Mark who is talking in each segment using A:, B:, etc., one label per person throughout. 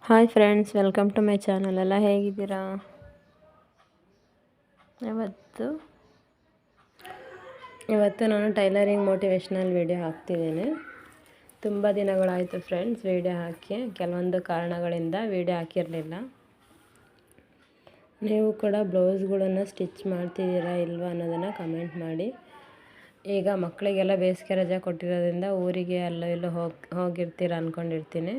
A: Hi friends, welcome to my channel. ಎಲ್ಲ ಹೇಗಿದ್ದೀರಾ? ಇವತ್ತು ನಾನು ಟೈಲರಿಂಗ್ ಮೋಟಿವೇಶ್ನಲ್ ವಿಡಿಯೋ ಹಾಕ್ತಿದ್ದೀನಿ. ತುಂಬ ದಿನಗಳಾಯಿತು ಫ್ರೆಂಡ್ಸ್ ವಿಡಿಯೋ ಹಾಕಿ. ಕೆಲವೊಂದು ಕಾರಣಗಳಿಂದ ವಿಡಿಯೋ ಹಾಕಿರಲಿಲ್ಲ. ನೀವು ಕೂಡ ಬ್ಲೌಸ್ಗಳನ್ನು ಸ್ಟಿಚ್ ಮಾಡ್ತಿದ್ದೀರಾ ಇಲ್ವಾ ಅನ್ನೋದನ್ನು ಕಮೆಂಟ್ ಮಾಡಿ. ಈಗ ಮಕ್ಕಳಿಗೆಲ್ಲ ಬೇಸಿಗೆ ರಜೆ ಕೊಟ್ಟಿರೋದ್ರಿಂದ ಊರಿಗೆ ಅಲ್ಲೋ ಇಲ್ಲೋ ಹೋಗಿರ್ತೀರ ಅಂದ್ಕೊಂಡಿರ್ತೀನಿ.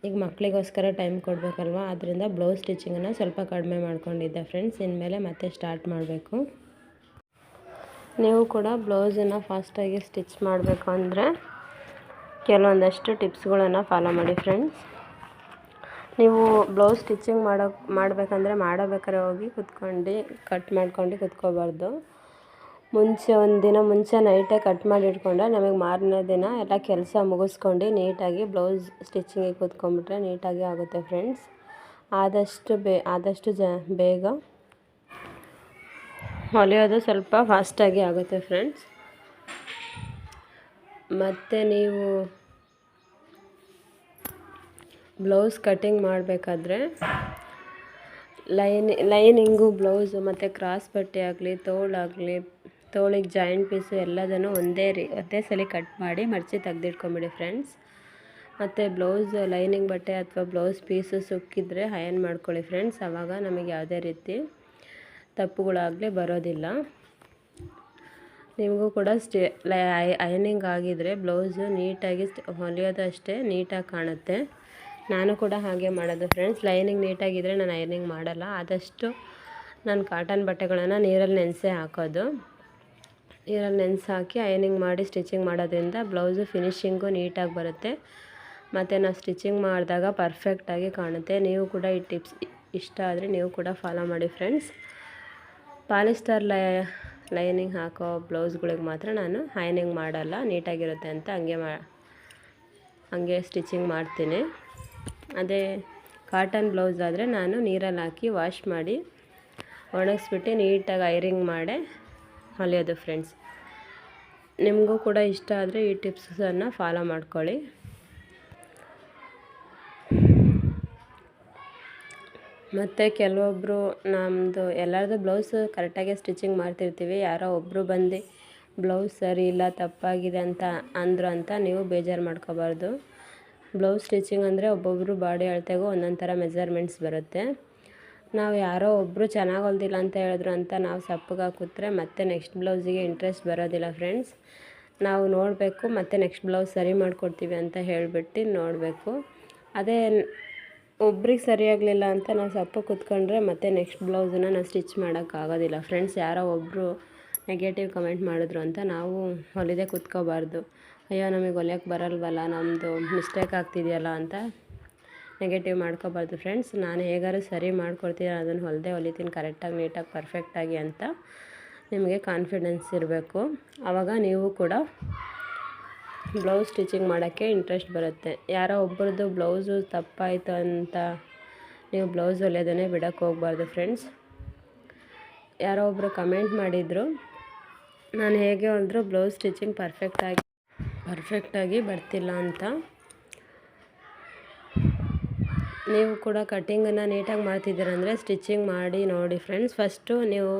A: ಈಗ ಮಕ್ಕಳಿಗೋಸ್ಕರ ಟೈಮ್ ಕೊಡಬೇಕಲ್ವ, ಆದ್ದರಿಂದ ಬ್ಲೌಸ್ ಸ್ಟಿಚಿಂಗನ್ನು ಸ್ವಲ್ಪ ಕಡಿಮೆ ಮಾಡ್ಕೊಂಡಿದ್ದೆ ಫ್ರೆಂಡ್ಸ್. ಇನ್ಮೇಲೆ ಮತ್ತೆ ಸ್ಟಾರ್ಟ್ ಮಾಡಬೇಕು. ನೀವು ಕೂಡ ಬ್ಲೌಸನ್ನು ಫಾಸ್ಟಾಗಿ ಸ್ಟಿಚ್ ಮಾಡಬೇಕು ಅಂದರೆ ಕೆಲವೊಂದಷ್ಟು ಟಿಪ್ಸ್ಗಳನ್ನು ಫಾಲೋ ಮಾಡಿ ಫ್ರೆಂಡ್ಸ್. ನೀವು ಬ್ಲೌಸ್ ಸ್ಟಿಚಿಂಗ್ ಮಾಡಬೇಕಂದ್ರೆ ಮಾಡಬೇಕಾದ್ರೆ ಹೋಗಿ ಕುತ್ಕೊಂಡು ಕಟ್ ಮಾಡ್ಕೊಂಡು ಕುತ್ಕೋಬಾರ್ದು. ಒಂದು ದಿನ ಮುಂಚೆ ನೈಟೇ ಕಟ್ ಮಾಡಿ ಇಟ್ಕೊಂಡ್ರೆ ನಮಗೆ ಮಾರನೇ ದಿನ ಎಲ್ಲ ಕೆಲಸ ಮುಗಿಸ್ಕೊಂಡು ನೀಟಾಗಿ ಬ್ಲೌಸ್ ಸ್ಟಿಚಿಂಗಿಗೆ ಕೂತ್ಕೊಂಡ್ಬಿಟ್ರೆ ನೀಟಾಗಿ ಆಗುತ್ತೆ ಫ್ರೆಂಡ್ಸ್. ಆದಷ್ಟು ಬೇಗ ಹೊಲಿಯೋದು ಸ್ವಲ್ಪ ಫಾಸ್ಟಾಗಿ ಆಗುತ್ತೆ ಫ್ರೆಂಡ್ಸ್. ಮತ್ತು ನೀವು ಬ್ಲೌಸ್ ಕಟಿಂಗ್ ಮಾಡಬೇಕಾದ್ರೆ ಲೈನಿಂಗು ಬ್ಲೌಸು ಮತ್ತು ಕ್ರಾಸ್ ಬಟ್ಟೆ ಆಗಲಿ ತೋಳಿಗೆ ಜಾಯಿಂಟ್ ಪೀಸು ಎಲ್ಲದನ್ನು ಒಂದೇ ಸಲ ಕಟ್ ಮಾಡಿ ಮಡಚಿ ತೆಗೆದಿಟ್ಕೊಂಬಿಡಿ ಫ್ರೆಂಡ್ಸ್. ಮತ್ತು ಬ್ಲೌಸ್ ಲೈನಿಂಗ್ ಬಟ್ಟೆ ಅಥವಾ ಬ್ಲೌಸ್ ಪೀಸು ಸುಕ್ಕಿದ್ರೆ ಅಯನ್ ಮಾಡ್ಕೊಳ್ಳಿ ಫ್ರೆಂಡ್ಸ್. ಆವಾಗ ನಮಗೆ ಯಾವುದೇ ರೀತಿ ತಪ್ಪುಗಳಾಗಲಿ ಬರೋದಿಲ್ಲ. ನಿಮಗೂ ಕೂಡ ಅಯನಿಂಗ್ ಆಗಿದ್ರೆ ಬ್ಲೌಸು ನೀಟಾಗಿ ಹೊಲಿಯೋದು ಅಷ್ಟೇ ನೀಟಾಗಿ ಕಾಣುತ್ತೆ. ನಾನು ಕೂಡ ಹಾಗೆ ಮಾಡೋದು ಫ್ರೆಂಡ್ಸ್. ಲೈನಿಂಗ್ ನೀಟಾಗಿದ್ದರೆ ನಾನು ಅಯನಿಂಗ್ ಮಾಡಲ್ಲ. ಆದಷ್ಟು ನಾನು ಕಾಟನ್ ಬಟ್ಟೆಗಳನ್ನು ನೀರಲ್ಲಿ ನೆನೆಸೇ ಹಾಕೋದು. ನೀರಲ್ಲಿ ನೆನೆಸಿ ಹಾಕಿ ಅಯನಿಂಗ್ ಮಾಡಿ ಸ್ಟಿಚಿಂಗ್ ಮಾಡೋದ್ರಿಂದ ಬ್ಲೌಸು ಫಿನಿಶಿಂಗು ನೀಟಾಗಿ ಬರುತ್ತೆ. ಮತ್ತು ನಾವು ಸ್ಟಿಚಿಂಗ್ ಮಾಡಿದಾಗ ಪರ್ಫೆಕ್ಟಾಗಿ ಕಾಣುತ್ತೆ. ನೀವು ಕೂಡ ಈ ಟಿಪ್ಸ್ ಇಷ್ಟ ಆದರೆ ನೀವು ಕೂಡ ಫಾಲೋ ಮಾಡಿ ಫ್ರೆಂಡ್ಸ್. ಪಾಲಿಸ್ಟರ್ ಲೈನಿಂಗ್ ಹಾಕೋ ಬ್ಲೌಸ್ಗಳಿಗೆ ಮಾತ್ರ ನಾನು ಅಯನಿಂಗ್ ಮಾಡಲ್ಲ, ನೀಟಾಗಿರುತ್ತೆ ಅಂತ ಹಂಗೆ ಸ್ಟಿಚಿಂಗ್ ಮಾಡ್ತೀನಿ. ಅದೇ ಕಾಟನ್ ಬ್ಲೌಸ್ ಆದರೆ ನಾನು ನೀರಲ್ಲಿ ಹಾಕಿ ವಾಶ್ ಮಾಡಿ ಒಣಗಿಸ್ಬಿಟ್ಟು ನೀಟಾಗಿ ಐರಿಂಗ್ ಮಾಡಿ ಹೊಲಿಯೋದು ಫ್ರೆಂಡ್ಸ್. ನಿಮಗೂ ಕೂಡ ಇಷ್ಟ ಆದರೆ ಈ ಟಿಪ್ಸನ್ನು ಫಾಲೋ ಮಾಡ್ಕೊಳ್ಳಿ. ಮತ್ತು ಕೆಲವೊಬ್ಬರು ನಮ್ಮದು ಎಲ್ಲರದ್ದು ಬ್ಲೌಸ್ ಕರೆಕ್ಟಾಗಿ ಸ್ಟಿಚಿಂಗ್ ಮಾಡ್ತಿರ್ತೀವಿ. ಯಾರೋ ಒಬ್ಬರು ಬಂದು ಬ್ಲೌಸ್ ಸರಿ ಇಲ್ಲ ತಪ್ಪಾಗಿದೆ ಅಂತ ನೀವು ಬೇಜಾರು ಮಾಡ್ಕೋಬಾರ್ದು. ಬ್ಲೌಸ್ ಸ್ಟಿಚಿಂಗ್ ಅಂದರೆ ಒಬ್ಬೊಬ್ಬರು ಬಾಡಿ ಅಳತೆಗೂ ಒಂದೊಂದು ಥರ ಮೆಜರ್ಮೆಂಟ್ಸ್ ಬರುತ್ತೆ. ನಾವು ಯಾರೋ ಒಬ್ಬರು ಚೆನ್ನಾಗಿ ಹೊಲ್ದಿಲ್ಲ ಅಂತ ಹೇಳಿದ್ರು ಅಂತ ನಾವು ಸಪ್ಪಗಾಗಿ ಕೂತ್ರೆ ಮತ್ತೆ ನೆಕ್ಸ್ಟ್ ಬ್ಲೌಸಿಗೆ ಇಂಟ್ರೆಸ್ಟ್ ಬರೋದಿಲ್ಲ ಫ್ರೆಂಡ್ಸ್. ನಾವು ನೋಡಬೇಕು, ಮತ್ತು ನೆಕ್ಸ್ಟ್ ಬ್ಲೌಸ್ ಸರಿ ಮಾಡಿಕೊಡ್ತೀವಿ ಅಂತ ಹೇಳಿಬಿಟ್ಟು ನೋಡಬೇಕು. ಅದೇ ಒಬ್ರಿಗೆ ಸರಿಯಾಗಲಿಲ್ಲ ಅಂತ ನಾವು ಸಪ್ಪ ಕೂತ್ಕೊಂಡ್ರೆ ಮತ್ತೆ ನೆಕ್ಸ್ಟ್ ಬ್ಲೌಸನ್ನು ನಾವು ಸ್ಟಿಚ್ ಮಾಡೋಕ್ಕಾಗೋದಿಲ್ಲ ಫ್ರೆಂಡ್ಸ್. ಯಾರೋ ಒಬ್ಬರು ನೆಗೆಟಿವ್ ಕಮೆಂಟ್ ಮಾಡಿದ್ರು ಅಂತ ನಾವು ಹೊಲಿದೇ ಕೂತ್ಕೋಬಾರ್ದು. ಅಯ್ಯೋ ನಮಗೆ ಹೊಲಿಯೋಕ್ಕೆ ಬರಲ್ವಲ್ಲ, ನಮ್ಮದು ಮಿಸ್ಟೇಕ್ ಆಗ್ತಿದೆಯಲ್ಲ ಅಂತ ನೆಗೆಟಿವ್ ಮಾಡ್ಕೋಬಾರ್ದು ಫ್ರೆಂಡ್ಸ್. ನಾನು ಹೇಗಾದ್ರು ಸರಿ ಮಾಡ್ಕೊಡ್ತೀನಿ, ಅದನ್ನು ಹೊಲಿತೀನಿ ಕರೆಕ್ಟಾಗಿ ನೀಟಾಗಿ ಪರ್ಫೆಕ್ಟಾಗಿ ಅಂತ ನಿಮಗೆ ಕಾನ್ಫಿಡೆನ್ಸ್ ಇರಬೇಕು. ಆವಾಗ ನೀವು ಕೂಡ ಬ್ಲೌಸ್ ಸ್ಟಿಚಿಂಗ್ ಮಾಡೋಕ್ಕೆ ಇಂಟ್ರೆಸ್ಟ್ ಬರುತ್ತೆ. ಯಾರೋ ಒಬ್ಬರದ್ದು ಬ್ಲೌಸು ತಪ್ಪಾಯಿತು ಅಂತ ನೀವು ಬ್ಲೌಸ್ ಹೊಲಿಯೋದನ್ನೇ ಬಿಡೋಕ್ಕೆ ಹೋಗಬಾರ್ದು ಫ್ರೆಂಡ್ಸ್. ಯಾರೋ ಒಬ್ಬರು ಕಮೆಂಟ್ ಮಾಡಿದರು, ನಾನು ಹೇಗೆ ಹೊಲಿದ್ರೂ ಬ್ಲೌಸ್ ಸ್ಟಿಚಿಂಗ್ ಪರ್ಫೆಕ್ಟಾಗಿ ಬರ್ತಿಲ್ಲ ಅಂತ. ನೀವು ಕೂಡ ಕಟ್ಟಿಂಗನ್ನು ನೀಟಾಗಿ ಮಾಡ್ತಿದ್ದೀರಂದರೆ ಸ್ಟಿಚಿಂಗ್ ಮಾಡಿ ನೋಡಿ ಫ್ರೆಂಡ್ಸ್. ಫಸ್ಟು ನೀವು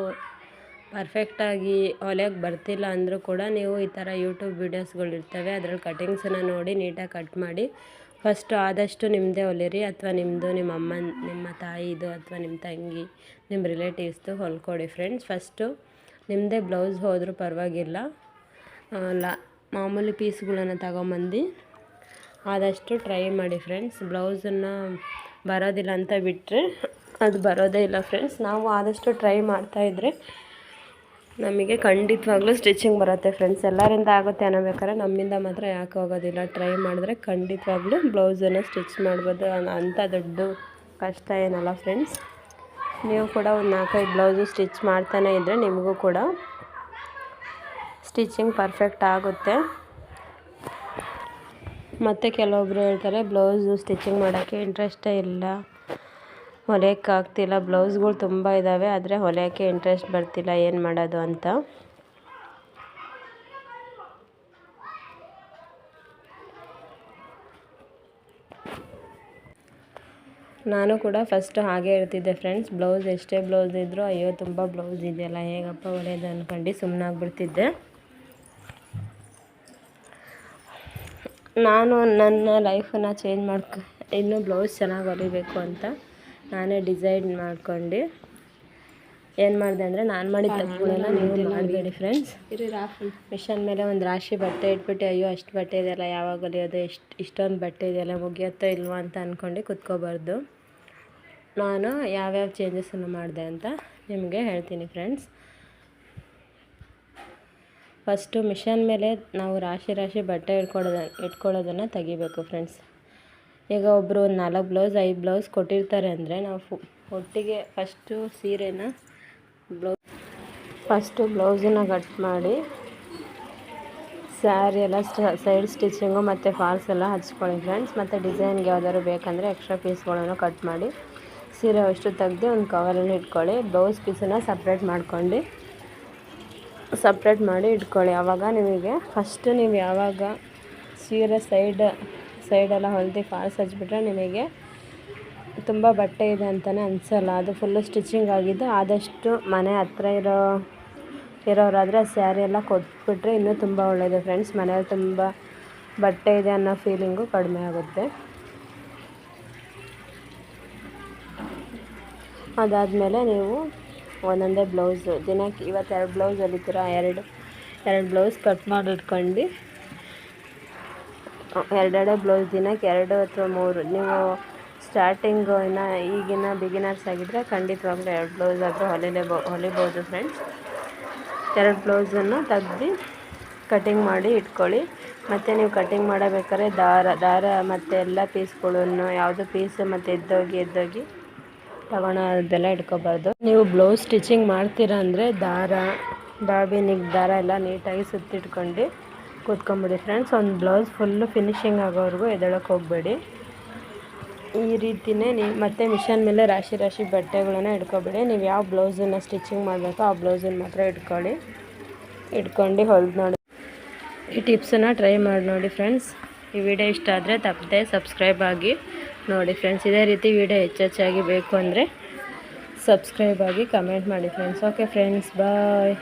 A: ಪರ್ಫೆಕ್ಟಾಗಿ ಹೊಲಿಯೋಕ್ಕೆ ಬರ್ತಿಲ್ಲ ಅಂದರೂ ಕೂಡ ನೀವು ಈ ಥರ ಯೂಟ್ಯೂಬ್ ವೀಡಿಯೋಸ್ಗಳಿರ್ತವೆ, ಅದರಲ್ಲಿ ಕಟ್ಟಿಂಗ್ಸನ್ನು ನೋಡಿ ನೀಟಾಗಿ ಕಟ್ ಮಾಡಿ ಫಸ್ಟು ಆದಷ್ಟು ನಿಮ್ಮದೇ ಹೊಲಿರಿ. ಅಥವಾ ನಿಮ್ಮದು, ನಿಮ್ಮ ಅಮ್ಮನ, ನಿಮ್ಮ ತಾಯಿದು ಅಥವಾ ನಿಮ್ಮ ತಂಗಿ, ನಿಮ್ಮ ರಿಲೇಟಿವ್ಸ್ದು ಹೊಲ್ಕೊಡಿ ಫ್ರೆಂಡ್ಸ್. ಫಸ್ಟು ನಿಮ್ಮದೇ ಬ್ಲೌಸ್ ಹೋದರೂ ಪರವಾಗಿಲ್ಲ, ಮಾಮೂಲಿ ಪೀಸ್ಗಳನ್ನು ತಗೊಂಬಂದು ಆದಷ್ಟು ಟ್ರೈ ಮಾಡಿ ಫ್ರೆಂಡ್ಸ್. ಬ್ಲೌಸನ್ನು ಬರೋದಿಲ್ಲ ಅಂತ ಬಿಟ್ಟರೆ ಅದು ಬರೋದೇ ಇಲ್ಲ ಫ್ರೆಂಡ್ಸ್. ನಾವು ಆದಷ್ಟು ಟ್ರೈ ಮಾಡ್ತಾಯಿದ್ರೆ ನಮಗೆ ಖಂಡಿತವಾಗ್ಲೂ ಸ್ಟಿಚಿಂಗ್ ಬರುತ್ತೆ ಫ್ರೆಂಡ್ಸ್. ಎಲ್ಲರಿಂದ ಆಗುತ್ತೆ ಅನ್ನಬೇಕಾದ್ರೆ ನಮ್ಮಿಂದ ಮಾತ್ರ ಯಾಕೆ ಆಗೋದಿಲ್ಲ. ಟ್ರೈ ಮಾಡಿದ್ರೆ ಖಂಡಿತವಾಗ್ಲೂ ಬ್ಲೌಸನ್ನು ಸ್ಟಿಚ್ ಮಾಡ್ಬೋದು. ಅಂಥ ದೊಡ್ಡ ಕಷ್ಟ ಏನಲ್ಲ ಫ್ರೆಂಡ್ಸ್. ನೀವು ಕೂಡ ಒಂದು 4-5 ಬ್ಲೌಸು ಸ್ಟಿಚ್ ಮಾಡ್ತಾನೆ ಇದ್ದರೆ ನಿಮಗೂ ಕೂಡ ಸ್ಟಿಚಿಂಗ್ ಪರ್ಫೆಕ್ಟ್ ಆಗುತ್ತೆ. ಮತ್ತು ಕೆಲವೊಬ್ಬರು ಹೇಳ್ತಾರೆ ಬ್ಲೌಸು ಸ್ಟಿಚಿಂಗ್ ಮಾಡೋಕ್ಕೆ ಇಂಟ್ರೆಸ್ಟೇ ಇಲ್ಲ, ಹೊಲಿಯೋಕ್ಕಾಗ್ತಿಲ್ಲ, ಬ್ಲೌಸ್ಗಳು ತುಂಬ ಇದ್ದಾವೆ ಆದರೆ ಹೊಲಿಯೋಕ್ಕೆ ಇಂಟ್ರೆಸ್ಟ್ ಬರ್ತಿಲ್ಲ, ಏನು ಮಾಡೋದು ಅಂತ. ನಾನು ಕೂಡ ಫಸ್ಟ್ ಹಾಗೆ ಇರ್ತಿದ್ದೆ ಫ್ರೆಂಡ್ಸ್. ಬ್ಲೌಸ್ ಎಷ್ಟೇ ಬ್ಲೌಸ್ ಇದ್ದರೂ ಅಯ್ಯೋ ತುಂಬ ಬ್ಲೌಸ್ ಇದೆಯಲ್ಲ ಹೇಗಪ್ಪ ಹೊಲಿಯೋದು ಅಂದ್ಕೊಂಡು ಸುಮ್ಮನಾಗ್ಬಿಡ್ತಿದ್ದೆ. ನಾನು ನನ್ನ ಲೈಫನ್ನು ಚೇಂಜ್ ಇನ್ನೂ ಬ್ಲೌಸ್ ಚೆನ್ನಾಗಿ ಹೊಲಿಬೇಕು ಅಂತ ನಾನೇ ಡಿಸೈಡ್ ಮಾಡ್ಕೊಂಡು ಏನು ಮಾಡಿದೆ ಅಂದರೆ, ನಾನು ಮಾಡಿದ ತಪ್ಪುಗಳೆಲ್ಲ ನೀವು ಮಾಡಬೇಡಿ ಫ್ರೆಂಡ್ಸ್. ಮಿಷನ್ ಮೇಲೆ ಒಂದು ರಾಶಿ ಬಟ್ಟೆ ಇಟ್ಬಿಟ್ಟು ಅಯ್ಯೋ ಅಷ್ಟು ಬಟ್ಟೆ ಇದೆಯಲ್ಲ ಯಾವಾಗ ಹೊಲಿಯೋದು, ಇಷ್ಟೊಂದು ಬಟ್ಟೆ ಇದೆಯಲ್ಲ ಮುಗಿಯುತ್ತೋ ಇಲ್ವೋ ಅಂತ ಅಂದ್ಕೊಂಡು ಕುತ್ಕೋಬಾರ್ದು. ನಾನು ಯಾವ್ಯಾವ ಚೇಂಜಸನ್ನು ಮಾಡಿದೆ ಅಂತ ನಿಮಗೆ ಹೇಳ್ತೀನಿ ಫ್ರೆಂಡ್ಸ್. ಫಸ್ಟು ಮಿಷನ್ ಮೇಲೆ ನಾವು ರಾಶಿ ಬಟ್ಟೆ ಇಟ್ಕೊಳ್ಳೋದನ್ನು ತೆಗಿಬೇಕು ಫ್ರೆಂಡ್ಸ್. ಈಗ ಒಬ್ಬರು 4 ಬ್ಲೌಸ್ 5 ಬ್ಲೌಸ್ ಕೊಟ್ಟಿರ್ತಾರೆ ಅಂದರೆ ನಾವು ಒಟ್ಟಿಗೆ ಫಸ್ಟು ಬ್ಲೌಸನ್ನು ಕಟ್ ಮಾಡಿ ಸ್ಯಾರಿ ಎಲ್ಲ ಸೈಡ್ ಸ್ಟಿಚಿಂಗು ಮತ್ತು ಫಾಲ್ಸ್ ಎಲ್ಲ ಹಚ್ಕೊಳ್ಳಿ ಫ್ರೆಂಡ್ಸ್. ಮತ್ತು ಡಿಸೈನ್ಗೆ ಯಾವ್ದಾದ್ರು ಬೇಕಂದರೆ ಎಕ್ಸ್ಟ್ರಾ ಪೀಸ್ಗಳನ್ನು ಕಟ್ ಮಾಡಿ ಸೀರೆ ಅಷ್ಟು ತೆಗೆದು ಒಂದು ಕವರಲ್ಲಿ ಇಟ್ಕೊಳ್ಳಿ. ಬ್ಲೌಸ್ ಪೀಸನ್ನು ಸಪ್ರೇಟ್ ಮಾಡಿ ಇಟ್ಕೊಳ್ಳಿ. ಆವಾಗ ನಿಮಗೆ ಫಸ್ಟ್ ನೀವು ಯಾವಾಗ ಸೀರೆ ಸೈಡೆಲ್ಲ ಹೊಲಿದು ಫಾಲ್ಸ್ ಹಚ್ಬಿಟ್ರೆ ನಿಮಗೆ ತುಂಬ ಬಟ್ಟೆ ಇದೆ ಅಂತಲೇ ಅನಿಸಲ್ಲ. ಅದು ಫುಲ್ಲು ಸ್ಟಿಚಿಂಗ್ ಆಗಿದ್ದು. ಆದಷ್ಟು ಮನೆ ಹತ್ರ ಇರೋರಾದರೆ ಸ್ಯಾರಿ ಎಲ್ಲ ಕೊಟ್ಬಿಟ್ರೆ ಇನ್ನೂ ತುಂಬ ಒಳ್ಳೆಯದು ಫ್ರೆಂಡ್ಸ್. ಮನೆಯಲ್ಲಿ ತುಂಬ ಬಟ್ಟೆ ಇದೆ ಅನ್ನೋ ಫೀಲಿಂಗು ಕಡಿಮೆ ಆಗುತ್ತೆ. ಅದಾದಮೇಲೆ ನೀವು ಒಂದೊಂದೇ ಬ್ಲೌಸು ದಿನಕ್ಕೆ ಇವತ್ತು 2 ಬ್ಲೌಸ್ ಹೊಲಿತೀರ, 2 ಬ್ಲೌಸ್ ಕಟ್ ಮಾಡಿ ಇಟ್ಕೊಂಡು 2 ಬ್ಲೌಸ್ ದಿನಕ್ಕೆ 2 ಅಥವಾ 3 ನೀವು ಸ್ಟಾರ್ಟಿಂಗು ಈಗಿನ ಬಿಗಿನರ್ಸ್ ಆಗಿದ್ದರೆ ಖಂಡಿತವಾಗ್ಲೂ 2 ಬ್ಲೌಸ್ ಆದರೂ ಹೊಲಿಬೋದು ಫ್ರೆಂಡ್ಸ್. 2 ಬ್ಲೌಸನ್ನು ತೆಗ್ದು ಕಟಿಂಗ್ ಮಾಡಿ ಇಟ್ಕೊಳ್ಳಿ. ಮತ್ತು ನೀವು ಕಟಿಂಗ್ ಮಾಡಬೇಕಾದ್ರೆ ದಾರ ಮತ್ತು ಎಲ್ಲ ಪೀಸ್ಗಳನ್ನು ಯಾವುದು ಪೀಸು ಮತ್ತು ಎದ್ದೋಗಿ ತಗೊಳೋದೆಲ್ಲ ಇಟ್ಕೋಬಾರ್ದು. ನೀವು ಬ್ಲೌಸ್ ಸ್ಟಿಚಿಂಗ್ ಮಾಡ್ತೀರಾ ಅಂದರೆ ಬಾಬಿನಿಗೆ ದಾರ ಎಲ್ಲ ನೀಟಾಗಿ ಸುತ್ತಿಟ್ಕೊಂಡು ಕೂತ್ಕೊಂಬಿಡಿ ಫ್ರೆಂಡ್ಸ್. ಒಂದು ಬ್ಲೌಸ್ ಫುಲ್ಲು ಫಿನಿಶಿಂಗ್ ಆಗೋವರೆಗೂ ಎದ್ದೇಳಕ್ಕೆ ಹೋಗಬೇಡಿ. ಈ ರೀತಿಯೇ ನೀವು ಮತ್ತೆ ಮಿಷನ್ ಮೇಲೆ ರಾಶಿ ಬಟ್ಟೆಗಳನ್ನು ಇಟ್ಕೊಬೇಡಿ. ನೀವು ಯಾವ ಬ್ಲೌಸನ್ನು ಸ್ಟಿಚಿಂಗ್ ಮಾಡಬೇಕೋ ಆ ಬ್ಲೌಸನ್ನು ಮಾತ್ರ ಇಟ್ಕೊಂಡು ಹೊಲ್ದು ನೋಡಿ. ಈ ಟಿಪ್ಸನ್ನು ಟ್ರೈ ಮಾಡಿ ನೋಡಿ ಫ್ರೆಂಡ್ಸ್. ಈ ವಿಡಿಯೋ ಇಷ್ಟ ಆದರೆ ತಪ್ಪದೆ ಸಬ್ಸ್ಕ್ರೈಬ್ ಆಗಿ ನೋಡಿ ಫ್ರೆಂಡ್ಸ್. ಇದೇ ರೀತಿ ವಿಡಿಯೋ ಹೆಚ್ಚಾಗಿ ಬೇಕು ಅಂದರೆ ಸಬ್ಸ್ಕ್ರೈಬ್ ಆಗಿ ಕಮೆಂಟ್ ಮಾಡಿ ಫ್ರೆಂಡ್ಸ್. ಓಕೆ ಫ್ರೆಂಡ್ಸ್, ಬಾಯ್.